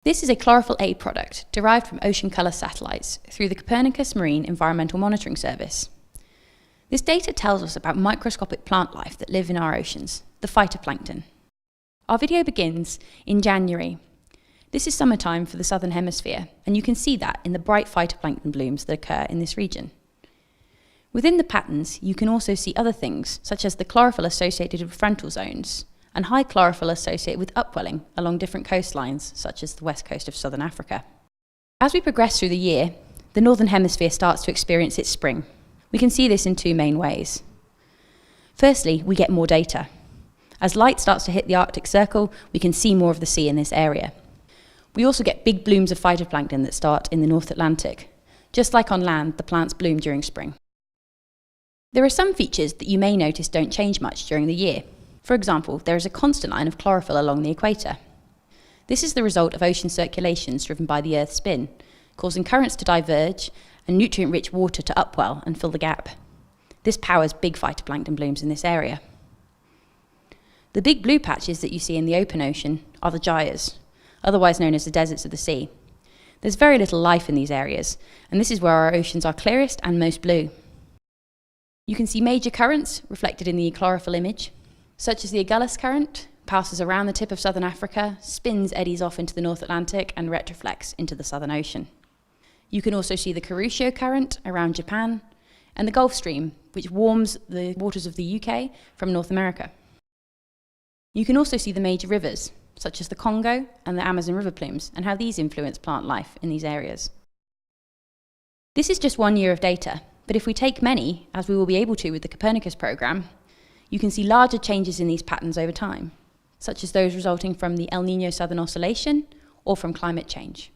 This is a chlorophyll A product derived from ocean colour satellites through the Copernicus Marine Environmental Monitoring Service. This data tells us about microscopic plant life that live in our oceans, the phytoplankton. Our video begins in January. This is summertime for the southern hemisphere, and you can see that in the bright phytoplankton blooms that occur in this region. Within the patterns, you can also see other things, such as the chlorophyll associated with frontal zones, and high chlorophyll associated with upwelling along different coastlines, such as the west coast of southern Africa. As we progress through the year, the northern hemisphere starts to experience its spring. We can see this in two main ways. Firstly, we get more data. As light starts to hit the Arctic Circle, we can see more of the sea in this area. We also get big blooms of phytoplankton that start in the North Atlantic. Just like on land, the plants bloom during spring. There are some features that you may notice don't change much during the year. For example, there is a constant line of chlorophyll along the equator. This is the result of ocean circulations driven by the Earth's spin, causing currents to diverge and nutrient-rich water to upwell and fill the gap. This powers big phytoplankton blooms in this area. The big blue patches that you see in the open ocean are the gyres, otherwise known as the deserts of the sea. There's very little life in these areas, and this is where our oceans are clearest and most blue. You can see major currents reflected in the chlorophyll image, such as the Agulhas current, passes around the tip of southern Africa, spins eddies off into the North Atlantic and retroflects into the Southern Ocean. You can also see the Kuroshio current around Japan, and the Gulf Stream, which warms the waters of the UK from North America. You can also see the major rivers, such as the Congo and the Amazon river plumes, and how these influence plant life in these areas. This is just 1 year of data, but if we take many, as we will be able to with the Copernicus program, you can see larger changes in these patterns over time, such as those resulting from the El Niño Southern Oscillation or from climate change.